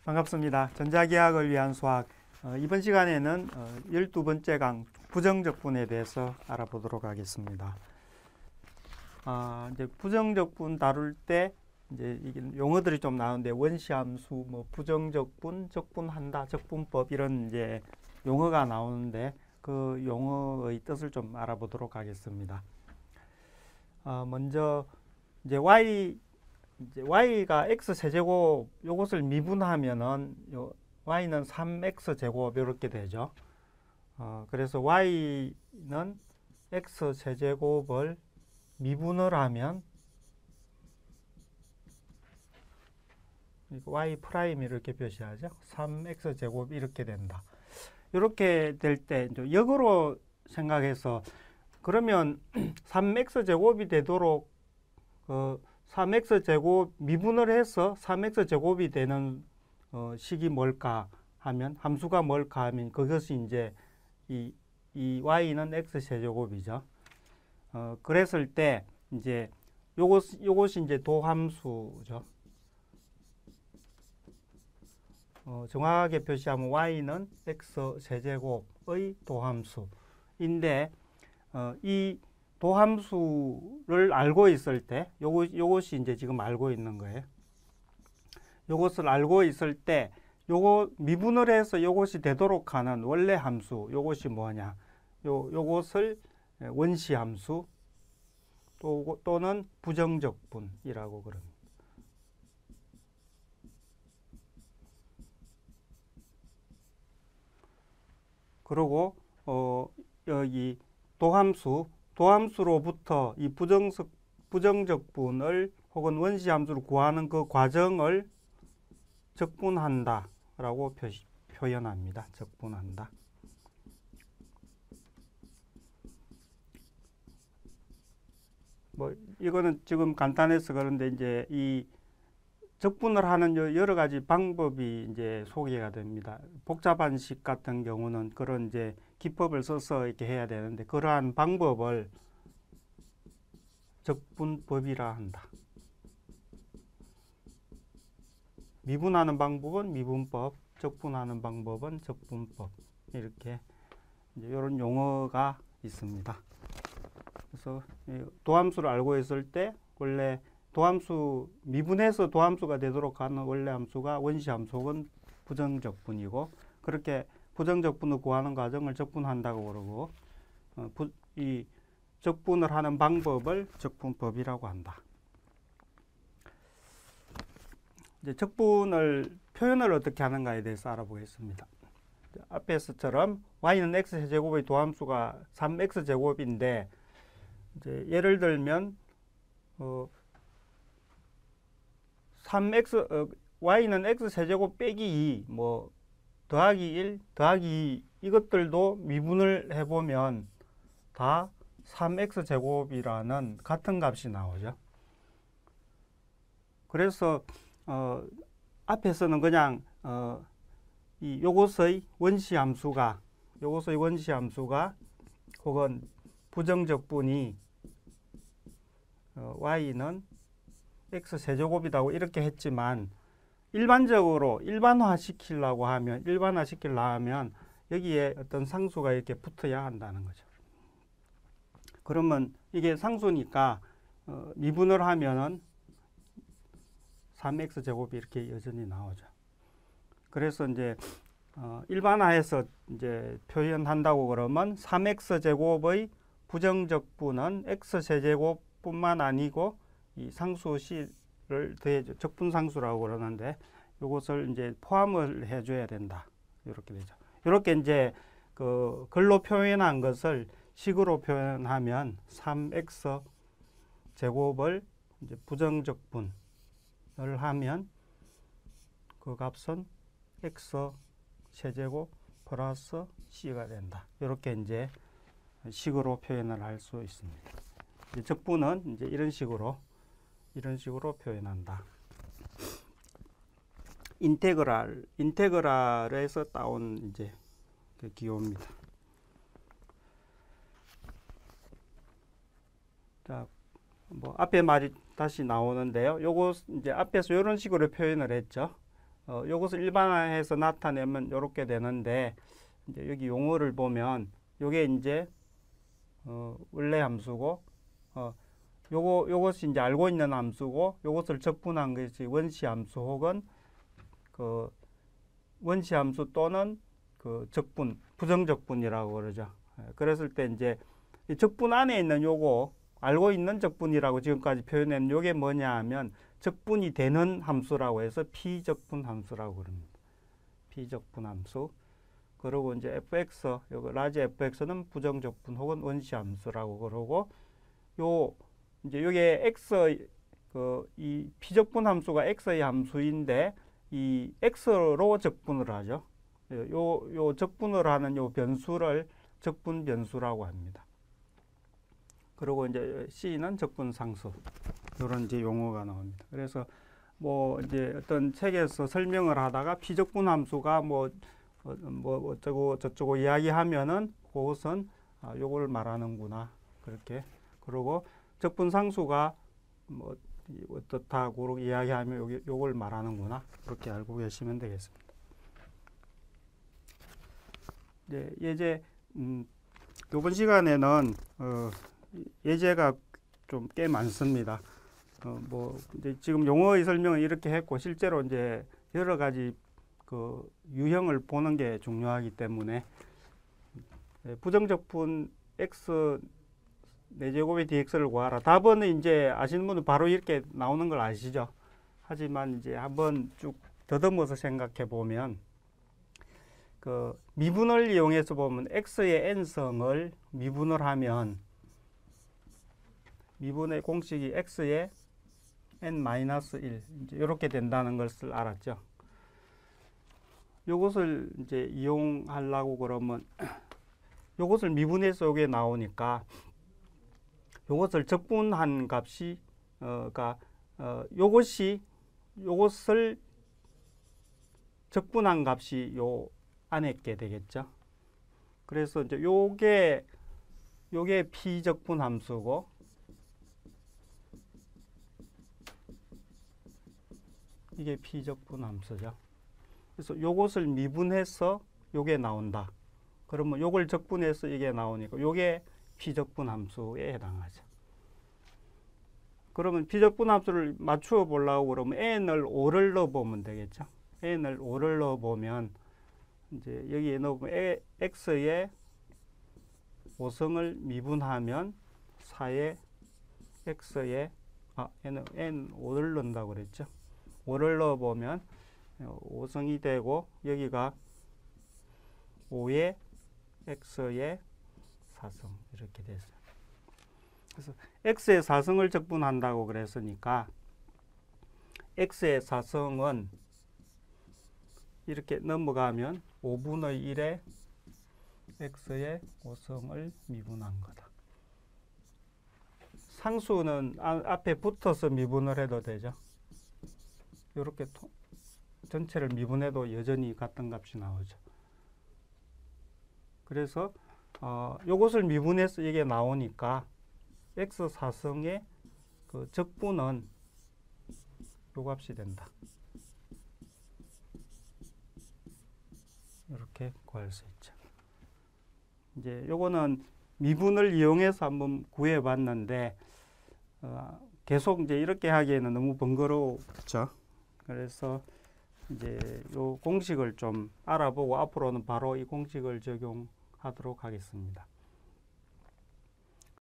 반갑습니다. 전자기하학을 위한 수학. 이번 시간에는 12번째 강 부정적분에 대해서 알아보도록 하겠습니다. 이제 부정적분 다룰 때 이제 이게 용어들이 좀 나오는데 원시함수, 뭐 부정적분, 적분한다, 적분법 이런 이제 용어가 나오는데 그 용어의 뜻을 좀 알아보도록 하겠습니다. 먼저 이제 y가 x 세제곱 요것을 미분하면은 y는 3x 제곱 이렇게 되죠. 그래서 y는 x 세제곱을 미분을 하면 y 프라임 이렇게 표시하죠. 3x 제곱 이렇게 된다. 이렇게 될 때 역으로 생각해서 그러면 3x 제곱이 되도록 3x 제곱 미분을 해서 3x 제곱이 되는 식이 뭘까 하면 함수가 뭘까 하면 그것이 이제 이 y는 x 세제곱이죠. 그랬을 때 이제 요것이 이제 도함수죠. 정확하게 표시하면 y는 x 세제곱의 도함수인데 이 도함수를 알고 있을 때 요것이 이제 지금 알고 있는 거예요. 요것을 알고 있을 때 요거 미분을 해서 요것이 되도록 하는 원래 함수 요것이 뭐냐? 요것을 원시함수 또는 부정적분이라고 그럽니다. 그리고 여기 도함수로부터 이 부정적분을 혹은 원시함수를 구하는 그 과정을 적분한다 라고 표현합니다. 적분한다. 뭐 이거는 지금 간단해서 그런데 이제 이 적분을 하는 여러 가지 방법이 이제 소개가 됩니다. 복잡한 식 같은 경우는 그런 이제 기법을 써서 이렇게 해야 되는데 그러한 방법을 적분법이라 한다. 미분하는 방법은 미분법, 적분하는 방법은 적분법 이렇게 이제 이런 용어가 있습니다. 그래서 도함수를 알고 있을 때 원래 도함수 미분해서 도함수가 되도록 하는 원래 함수가 원시함수 혹은 부정적분이고 그렇게 부정적분을 구하는 과정을 적분한다고 그러고 이 적분을 하는 방법을 적분법이라고 한다. 이제 적분을 표현을 어떻게 하는가에 대해서 알아보겠습니다. 앞에서처럼 y는 x 세제곱의 도함수가 3x 제곱인데 이제 예를 들면 y는 x 세제곱 빼기 2, 뭐 더하기 1, 더하기 2 이것들도 미분을 해보면 다 3x 제곱이라는 같은 값이 나오죠. 그래서 앞에서는 그냥 요것의 원시함수가 혹은 부정적분이 y는 x 세제곱이라고 이렇게 했지만 일반적으로 일반화시키려고 하면 여기에 어떤 상수가 이렇게 붙어야 한다는 거죠. 그러면 이게 상수니까 미분을 하면은 3x 제곱이 이렇게 여전히 나오죠. 그래서 이제 일반화해서 이제 표현한다고 그러면 3x 제곱의 부정적분은 x 세제곱뿐만 아니고 이 상수 c를 더해줘 적분상수라고 그러는데 이것을 이제 포함을 해줘야 된다. 이렇게 되죠. 이렇게 이제 그 글로 표현한 것을 식으로 표현하면 3x 제곱을 이제 부정적분을 하면 그 값은 x 세제곱 플러스 c가 된다. 이렇게 이제 식으로 표현을 할 수 있습니다. 이제 적분은 이제 이런 식으로 표현한다. 인테그랄에서 따온 이제 그 기호입니다. 자, 뭐 앞에 말이 다시 나오는데요. 요거 이제 앞에서 이런 식으로 표현을 했죠. 요것을 일반화해서 나타내면 이렇게 되는데, 이제 여기 용어를 보면 요게 이제 원래 함수고, 요것이 이제 알고 있는 함수고, 요것을 적분한 것이 원시 함수 혹은 그 원시 함수 또는 그 적분, 부정적분이라고 그러죠. 그랬을 때 이제 이 적분 안에 있는 요거, 알고 있는 적분이라고 지금까지 표현한 요게 뭐냐 하면 적분이 되는 함수라고 해서 피적분 함수라고 그럽니다. 피적분 함수. 그리고 이제 fx, 요거 라지 fx는 부정적분 혹은 원시 함수라고 그러고, 요 이제 요게 x 이 피적분 함수가 x의 함수인데 이 x로 적분을 하죠. 요 적분을 하는 요 변수를 적분 변수라고 합니다. 그리고 이제 C는 적분 상수. 이런 이제 용어가 나옵니다. 그래서 뭐 이제 어떤 책에서 설명을 하다가 피적분 함수가 뭐 어쩌고 저쩌고 이야기하면은 그것은 요걸 말하는구나. 그렇게. 그리고 적분 상수가 뭐 어떻다고 이야기하면 요걸 말하는구나. 그렇게 알고 계시면 되겠습니다. 네, 예제 이번 시간에는 예제가 좀 꽤 많습니다. 뭐 이제 지금 용어의 설명은 이렇게 했고 실제로 이제 여러 가지 그 유형을 보는 게 중요하기 때문에 부정적분 x 4제곱의 dx를 구하라. 답은 이제 아시는 분은 바로 이렇게 나오는 걸 아시죠? 하지만 이제 한번 쭉 더듬어서 생각해 보면 그 미분을 이용해서 보면 x의 n성을 미분을 하면 미분의 공식이 x의 n-1 이제 이렇게 된다는 것을 알았죠. 요것을 이제 이용하려고 그러면 요것을 미분해서 요게 나오니까 요것을 적분한 값이 요것을 적분한 값이 요 안에 있게 되겠죠. 그래서 이제 요게 피적분 함수고 이게 피적분 함수죠. 그래서 요것을 미분해서 요게 나온다. 그러면 요걸 적분해서 이게 나오니까 요게 피적분 함수에 해당하죠. 그러면 피적분 함수를 맞추어 보려고 그러면 n을 5를 넣어 보면 되겠죠. n을 5를 넣어 보면 이제 여기에 넣으면 x의 5성을 미분하면 4의 x의 n 5를 넣는다고 그랬죠. 5를 넣어 보면 5성이 되고 여기가 5의 x의 4성 이렇게 됐어요. 그래서 x의 4성을 적분한다고 그랬으니까 x의 4성은 이렇게 넘어가면 5분의 1의 x의 5성을 미분한 거다. 상수는 앞에 붙어서 미분을 해도 되죠. 이렇게 전체를 미분해도 여전히 같은 값이 나오죠. 그래서 요것을 미분해서 이게 나오니까 x 4성의 그 적분은 요 값이 된다. 이렇게 구할 수 있죠. 이제 요거는 미분을 이용해서 한번 구해 봤는데 계속 이제 이렇게 하기에는 너무 번거롭죠. 그래서 이제 요 공식을 좀 알아보고 앞으로는 바로 이 공식을 적용하도록 하겠습니다.